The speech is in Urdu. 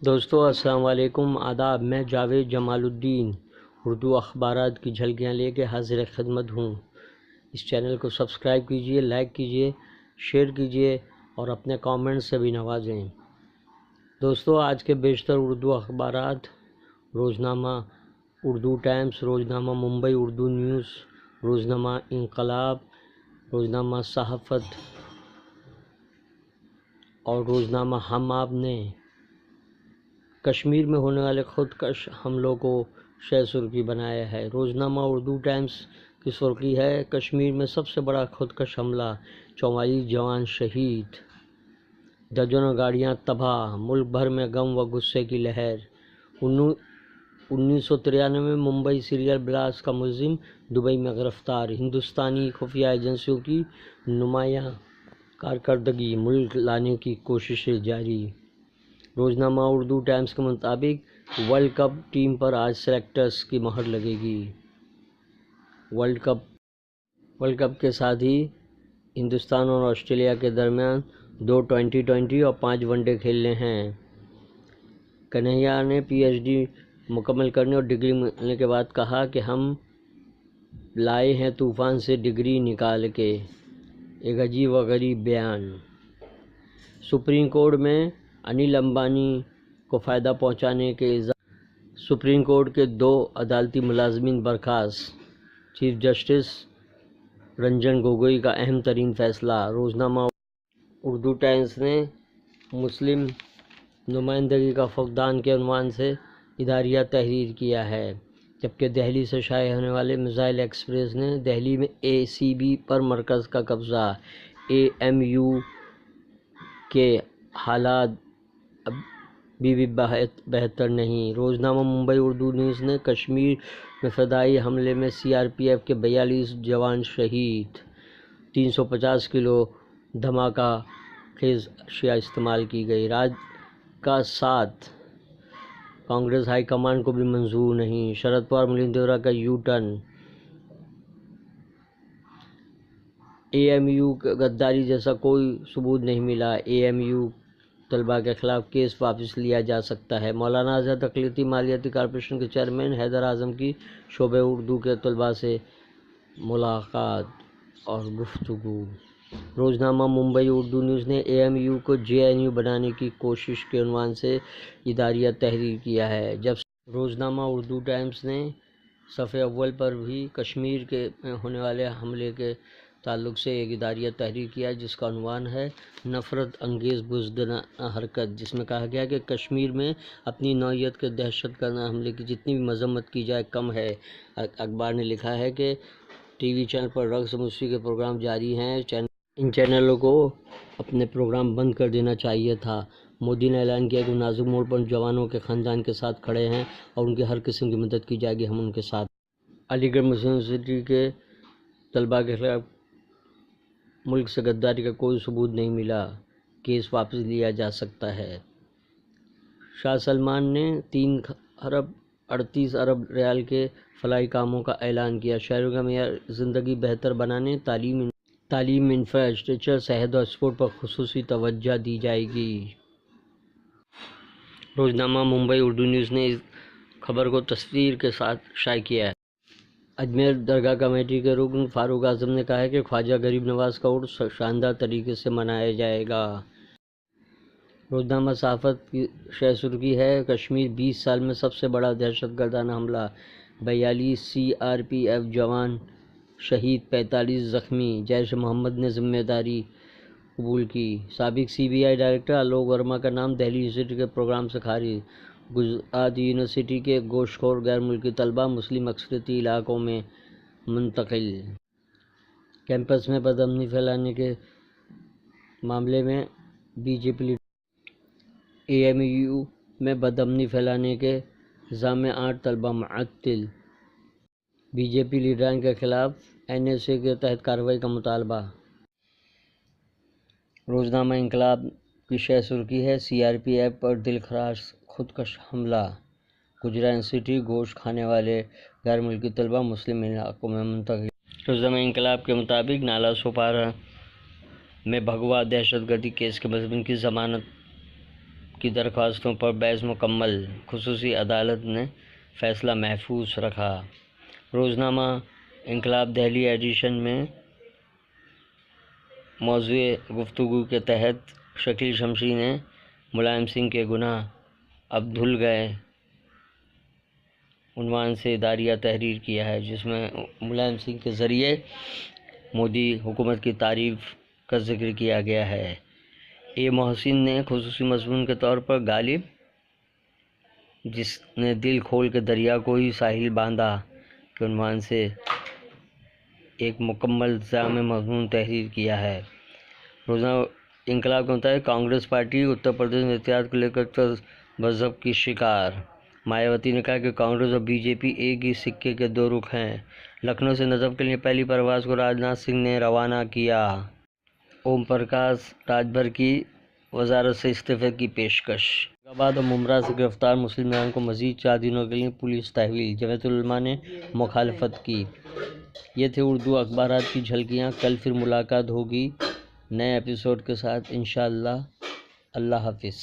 دوستو السلام علیکم، آداب۔ میں جاوید جمال الدین اردو اخبارات کی جھلکیاں لے کے حاضر خدمت ہوں۔ اس چینل کو سبسکرائب کیجئے، لائک کیجئے، شیئر کیجئے اور اپنے کامنٹ سے بھی نوازیں۔ دوستو آج کے بیشتر اردو اخبارات روزنامہ اردو ٹائمز، روزنامہ ممبئی اردو نیوز، روزنامہ انقلاب، روزنامہ صحافت اور روزنامہ ہم آپ نے کشمیر میں ہونے والے خودکش حملوں کو شہ سرخی بنایا ہے۔ روزنامہ اردو ٹائمز کی سرخی ہے: کشمیر میں سب سے بڑا خودکش حملہ، 44 جوان شہید، درجنوں گاڑیاں تباہ، ملک بھر میں غم و غصے کی لہر۔ 1993 میں ممبئی سیریل بلاسٹ کا ملزم دبئی میں گرفتار، ہندوستانی خفیہ ایجنسیوں کی نمایاں کارکردگی، ملک لانے کی کوششیں جاری۔ روزنامہ اردو ٹائمز کے مطابق ورلڈ کپ ٹیم پر آج سلیکٹرز کی مہر لگے گی۔ ورلڈ کپ کے ساتھ ہی ہندوستان اور آسٹریلیا کے درمیان 2 ٹی20 اور 5 ون ڈے کھیلنے ہیں۔ کنہیا نے پی ایچ ڈی مکمل کرنے اور ڈگری ملنے کے بعد کہا کہ ہم لائے ہیں طوفان سے ڈگری نکال کے، ایک عجیب و غریب بیان۔ سپریم کورٹ میں انل امبانی کو فائدہ پہنچانے کے الزام، سپریم کورٹ کے 2 عدالتی ملازمین برخاست، چیف جسٹس رنجن گوگوئی کا اہم ترین فیصلہ۔ روزنامہ اردو ٹائمز نے مسلم نمائندگی کا فقدان کے عنوان سے اداریہ تحریر کیا ہے، جبکہ دہلی سے شائع ہونے والے میزائل ایکسپریس نے دہلی میں اے سی بی پر مرکز کا قبضہ، اے ایم یو کے حالات ابھی بھی بہتر نہیں۔ روزنامہ ممبئی اردو نیوز نے کشمیر میں فضائی حملے میں سی آر پی ایف کے 42 جوان شہید، 350 کلو دھماکہ خیز اشیاء استعمال کی گئی۔ راج کا ساتھ کانگریس ہائی کمان کو بھی منظور نہیں، شرد پوار ملند دیورا کا U turn. A M U غداری جیسا کوئی ثبوت نہیں ملا، اے ایم یو طلباء کے خلاف کیس واپس لیا جا سکتا ہے۔ مولانا آزاد اقلیتی مالیاتی کارپوریشن کے چیئرمین حیدر اعظم کی شعبہ اردو کے طلباء سے ملاقات اور گفتگو۔ روزنامہ ممبئی اردو نیوز نے اے ایم یو کو جے این یو بنانے کی کوشش کے عنوان سے اداریہ تحریر کیا ہے، جبکہ روزنامہ اردو ٹائمز نے صفحے اول پر بھی کشمیر کے ہونے والے حملے کے تعلق سے ایک اداریہ تحریر کیا جس کا عنوان ہے نفرت انگیز بزدلانہ حرکت، جس میں کہا گیا کہ کشمیر میں اپنی نوعیت کے دہشت گردانہ حملے کی جتنی بھی مذمت کی جائے کم ہے۔ اخبار نے لکھا ہے کہ ٹی وی چینل پر رقص موسیقی کے پروگرام جاری ہیں، ان چینلوں کو اپنے پروگرام بند کر دینا چاہیے تھا۔ مودی نے اعلان کیا کہ وہ نازک موڑ پر جوانوں کے خاندان کے ساتھ کھڑے ہیں اور ان کی ہر قسم کی مدد کی جائے گی، ہم ان کے ساتھ۔ علی گڑھ مسلم یونیورسٹی کے طلباء کے خلاف ملک سے غداری کا کوئی ثبوت نہیں ملا، کیس واپس لیا جا سکتا ہے۔ شاہ سلمان نے 3.38 ارب ریال کے فلاحی کاموں کا اعلان کیا، شہریوں کا معیار زندگی بہتر بنانے، تعلیم، انفراسٹرکچر، صحت اور اسپورٹ پر خصوصی توجہ دی جائے گی۔ روزنامہ ممبئی اردو نیوز نے اس خبر کو تصویر کے ساتھ شائع کیا ہے۔ اجمیر درگاہ کمیٹی کے رکن فاروق اعظم نے کہا ہے کہ خواجہ غریب نواز کا عرس شاندار طریقے سے منایا جائے گا۔ روزنامہ صحافت کی شہ سرخی ہے: کشمیر 20 سال میں سب سے بڑا دہشت گردانہ حملہ، 42 سی آر پی ایف جوان شہید، 45 زخمی، جیش محمد نے ذمہ داری قبول کی۔ سابق سی بی آئی ڈائریکٹر آلوک ورما کا نام دہلی یونیورسٹی کے پروگرام سے خارج، گجرات یونیورسٹی کے گوشت خور غیر ملکی طلباء مسلم اکثریتی علاقوں میں منتقل۔ کیمپس میں بدامنی پھیلانے کے معاملے میں B J P leader A M U میں بدامنی پھیلانے کے الزام میں 8 طلباء معطل، بی جے پی لیڈران کے خلاف این ایس اے کے تحت کارروائی کا مطالبہ۔ روزنامہ انقلاب کی شہ سرخی ہے: سی آر پی ایف پر دلخراش خودکش حملہ، گجرات یونیورسٹی گوشت کھانے والے غیر ملکی طلباء مسلم علاقوں میں منتقل۔ روزنامہ انقلاب کے مطابق نالا سوپارہ میں بھگوا دہشت گردی کیس کے ملزمین کی ضمانت کی درخواستوں پر بحث مکمل، خصوصی عدالت نے فیصلہ محفوظ رکھا۔ روزنامہ انقلاب دہلی ایڈیشن میں موضوع گفتگو کے تحت شکیل شمشی نے ملائم سنگھ کے گناہ اب دھل گئے عنوان سے اداریہ تحریر کیا ہے، جس میں ملائم سنگھ کے ذریعے مودی حکومت کی تعریف کا ذکر کیا گیا ہے۔ اے محسن نے خصوصی مضمون کے طور پر غالب جس نے دل کھول کے دریا کو ہی ساحل باندھا کے عنوان سے ایک مکمل جامع مضمون تحریر کیا ہے۔ روزنامہ انقلاب کے مطابق کانگریس پارٹی اتر پردیش میں اتحاد کو لے کر تذبذب کی شکار۔ مایاوتی نے کہا کہ کانگریس اور بی جے پی ایک ہی سکے کے دو رخ ہیں۔ لکھنؤ سے نجف کے لیے پہلی پرواز کو راجناتھ سنگھ نے روانہ کیا۔ اوم پرکاش راج بھر کی وزارت سے استعفے کی پیشکش۔ اورنگ آباد اور ممرا سے گرفتار مسلم ناظرین کو مزید 4 دنوں کے لیے پولیس تحویل، جمعیت العلماء نے مخالفت کی۔ یہ تھے اردو اخبارات کی جھلکیاں۔ کل پھر ملاقات ہوگی نئے ایپیسوڈ کے ساتھ انشاءاللہ۔ اللہ حافظ۔